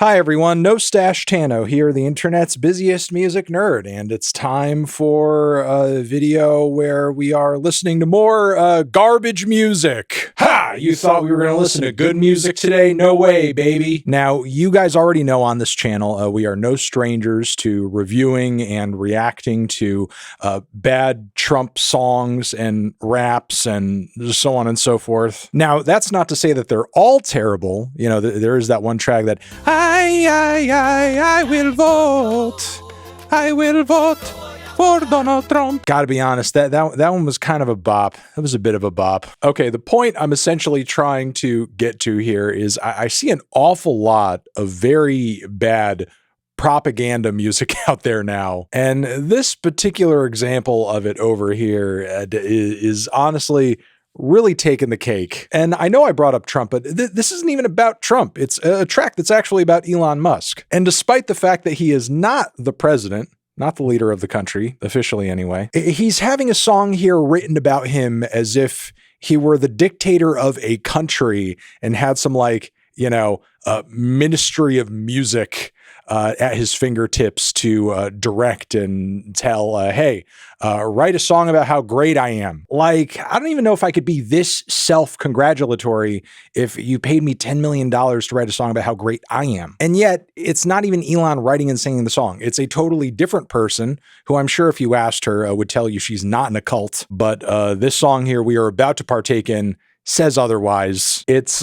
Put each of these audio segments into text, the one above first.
Hi everyone, No Stash Tano here, the internet's busiest music nerd, and it's time for a video where we are listening to more garbage music. Ha! You thought we were going to listen to good music today? No way, baby. Now, you guys already know on this channel, we are no strangers to reviewing and reacting to bad Trump songs and raps and so on and so forth. Now, that's not to say that they're all terrible. You know, there is that one track that I will vote. I will vote for Donald Trump. Gotta be honest, that one was kind of a bop. That was a bit of a bop. Okay, the point I'm essentially trying to get to here is I see an awful lot of very bad propaganda music out there now. And this particular example of it over here is honestly really taking the cake. And I know I brought up Trump, but this isn't even about Trump. It's a track that's actually about Elon Musk. And despite the fact that he is not the president, not the leader of the country, officially anyway, he's having a song here written about him as if he were the dictator of a country and had some ministry of music at his fingertips to direct and tell, hey, write a song about how great I am. Like, I don't even know if I could be this self-congratulatory if you paid me $10 million to write a song about how great I am. And yet, it's not even Elon writing and singing the song. It's a totally different person who I'm sure if you asked her would tell you she's not in a cult. But this song here we are about to partake in says otherwise. It's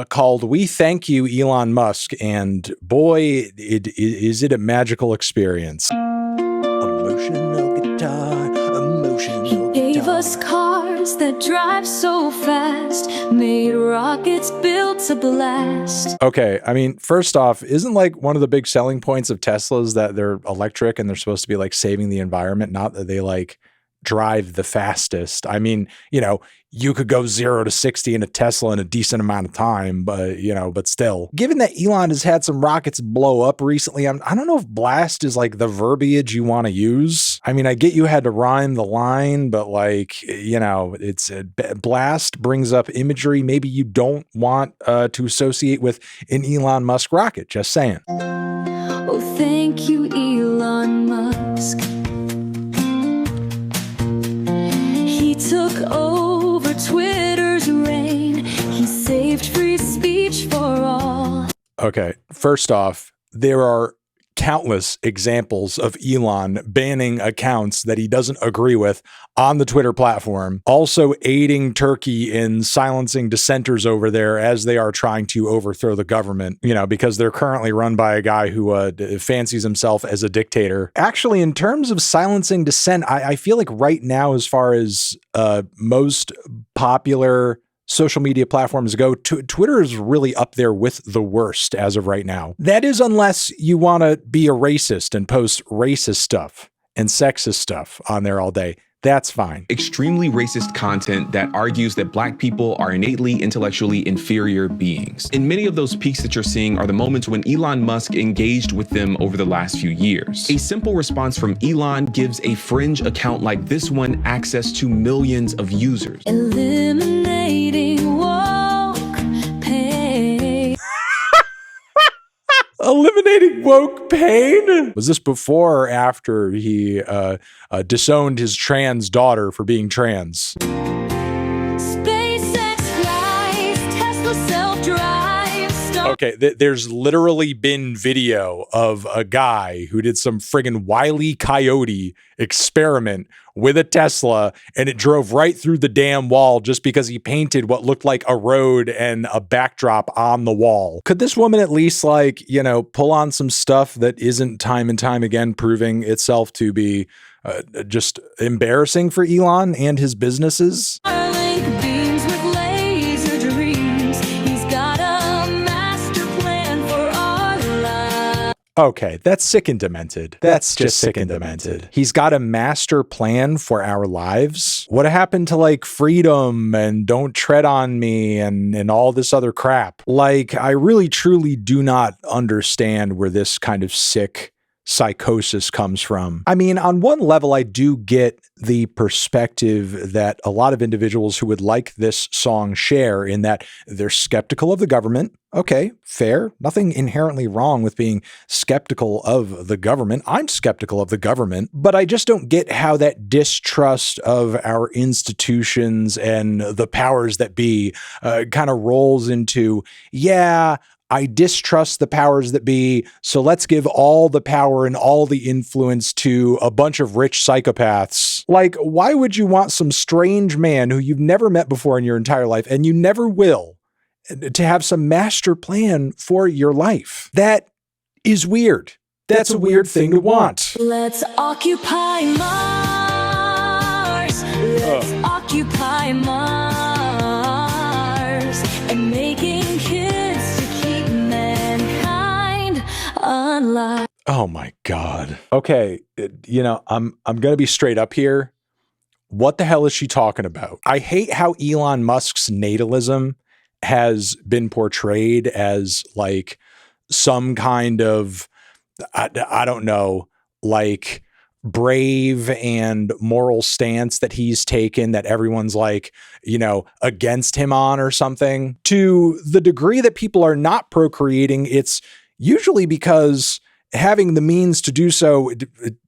called We Thank You, Elon Musk, and boy, is it a magical experience. Emotional guitar, emotional guitar. He gave us cars that drive so fast, made rockets built to blast. Okay, I mean, first off, isn't like one of the big selling points of Teslas that they're electric and they're supposed to be like saving the environment, not that they like drive the fastest? I mean, you could go 0 to 60 in a Tesla in a decent amount of time, but still. Given that Elon has had some rockets blow up recently, I don't know if blast is like the verbiage you want to use. I mean, I get you had to rhyme the line, but it's blast brings up imagery maybe you don't want to associate with an Elon Musk rocket. Just saying. Oh, thank you, Elon Musk. He took over Twitter's reign. He saved free speech for all. Okay, first off, there are countless examples of Elon banning accounts that he doesn't agree with on the Twitter platform, also aiding Turkey in silencing dissenters over there as they are trying to overthrow the government, because they're currently run by a guy who fancies himself as a dictator. Actually, in terms of silencing dissent, I feel like right now, as far as most popular social media platforms go, Twitter is really up there with the worst as of right now. That is, unless you want to be a racist and post racist stuff and sexist stuff on there all day. That's fine. Extremely racist content that argues that Black people are innately intellectually inferior beings. And many of those peaks that you're seeing are the moments when Elon Musk engaged with them over the last few years. A simple response from Elon gives a fringe account like this one access to millions of users. Eliminating woke pain. Eliminating woke pain? Was this before or after he disowned his trans daughter for being trans? SpaceX flies, Tesla self-drive. Okay, there's literally been video of a guy who did some friggin' Wile E. Coyote experiment with a Tesla, and it drove right through the damn wall just because he painted what looked like a road and a backdrop on the wall. Could this woman at least pull on some stuff that isn't time and time again proving itself to be just embarrassing for Elon and his businesses? Neuralink beams with laser dreams. He's got a master plan for our lives. Okay, that's sick and demented. That's just sick and demented. He's got a master plan for our lives? What happened to freedom and don't tread on me and all this other crap? I really truly do not understand where this kind of sick psychosis comes from. I mean, on one level, I do get the perspective that a lot of individuals who would like this song share, in that they're skeptical of the government. Okay, fair. Nothing inherently wrong with being skeptical of the government. I'm skeptical of the government, but I just don't get how that distrust of our institutions and the powers that be kind of rolls into, yeah, I distrust the powers that be, so let's give all the power and all the influence to a bunch of rich psychopaths. Like, why would you want some strange man who you've never met before in your entire life, and you never will, to have some master plan for your life? That is weird. That's a weird thing to want. Let's occupy Mars. Let's occupy Mars. And making kids to keep mankind alive. Oh my God. Okay, I'm going to be straight up here. What the hell is she talking about? I hate how Elon Musk's natalism has been portrayed as like some kind of, I don't know, like brave and moral stance that he's taken that everyone's like, against him on or something. To the degree that people are not procreating, it's usually because having the means to do so,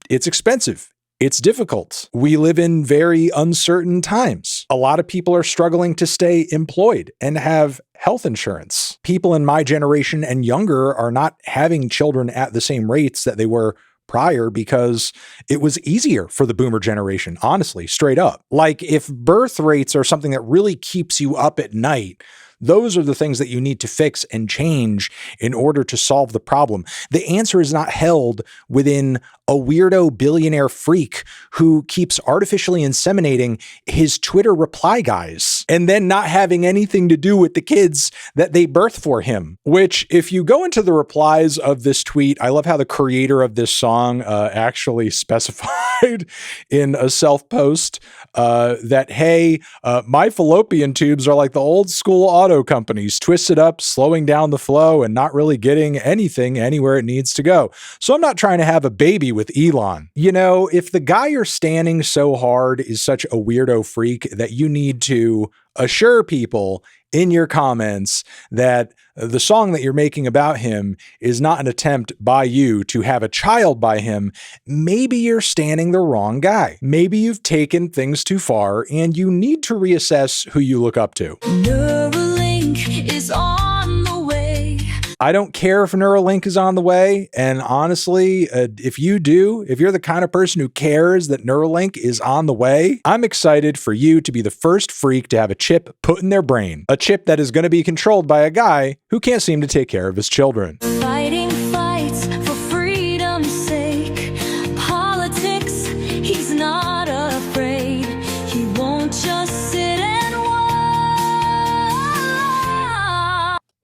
it's expensive. It's difficult. We live in very uncertain times. A lot of people are struggling to stay employed and have health insurance. People in my generation and younger are not having children at the same rates that they were prior because it was easier for the boomer generation, honestly, straight up. Like, if birth rates are something that really keeps you up at night, those are the things that you need to fix and change in order to solve the problem. The answer is not held within a weirdo billionaire freak who keeps artificially inseminating his Twitter reply guys and then not having anything to do with the kids that they birth for him. Which, if you go into the replies of this tweet, I love how the creator of this song actually specified in a self-post that, hey, my fallopian tubes are like the old school auto companies, twisted up, slowing down the flow, and not really getting anything anywhere it needs to go. So I'm not trying to have a baby with Elon. If the guy you're standing so hard is such a weirdo freak that you need to assure people in your comments that the song that you're making about him is not an attempt by you to have a child by him, maybe you're standing the wrong guy. Maybe you've taken things too far and you need to reassess who you look up to. Neuralink is on the way. I don't care if Neuralink is on the way. And honestly, if you're the kind of person who cares that Neuralink is on the way, I'm excited for you to be the first freak to have a chip put in their brain. A chip that is going to be controlled by a guy who can't seem to take care of his children. Fighting fights for freedom's sake. Politics, he's not afraid. He won't just sit and watch.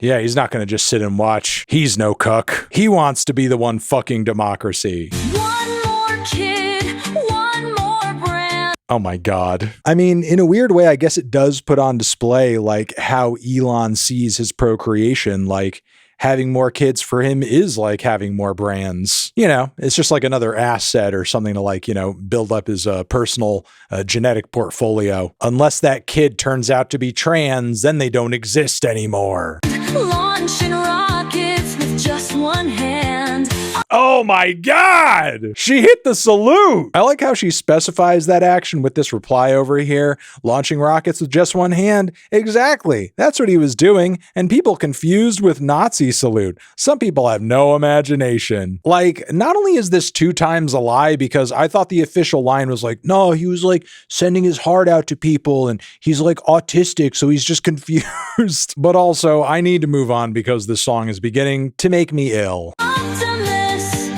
Yeah, he's not going to just sit and watch. He's no cuck. He wants to be the one fucking democracy. One more kid, one more brand. Oh my God. I mean, in a weird way, I guess it does put on display like how Elon sees his procreation. Like, having more kids for him is like having more brands. It's just like another asset or something to build up his personal genetic portfolio. Unless that kid turns out to be trans, then they don't exist anymore. Launching rockets with just one hand. Oh my God! She hit the salute! I like how she specifies that action with this reply over here. Launching rockets with just one hand. Exactly. That's what he was doing. And people confused with Nazi salute. Some people have no imagination. Like, not only is this 2 times a lie, because I thought the official line was like, no, he was like sending his heart out to people and he's like autistic, so he's just confused. But also, I need to move on because this song is beginning to make me ill. Optimus,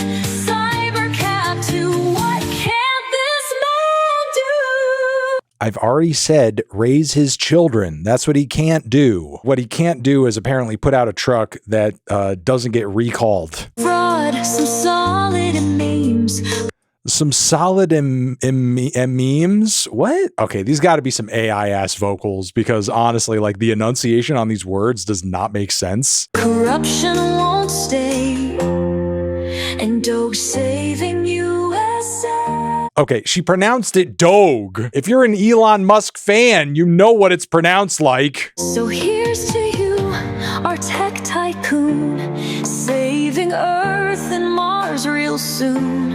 Cybercap 2, what can this man do? I've already said raise his children. That's what he can't do. What he can't do is apparently put out a truck that doesn't get recalled. Fraud, some solid memes. Some solid memes? What? Okay, these got to be some AI-ass vocals because honestly, like the enunciation on these words does not make sense. Corruption won't stay. and Doge saving USA. Okay, she pronounced it Doge. If you're an Elon Musk fan, you know what it's pronounced like. So here's to you, our tech tycoon, saving Earth and Mars real soon.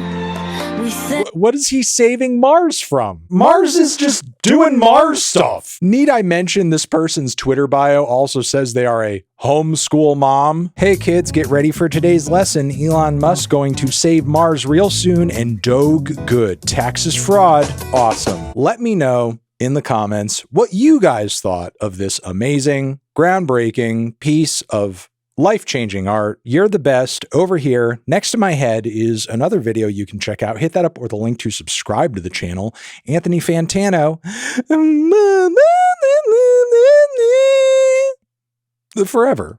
What is he saving Mars from? Mars is just doing Mars stuff. Need I mention this person's Twitter bio also says they are a homeschool mom? Hey kids, get ready for today's lesson. Elon Musk going to save Mars real soon and Doge good. Taxes fraud. Awesome. Let me know in the comments what you guys thought of this amazing, groundbreaking piece of life-changing art. You're the best. Over here, next to my head, is another video you can check out. Hit that up or the link to subscribe to the channel. Anthony Fantano. Forever.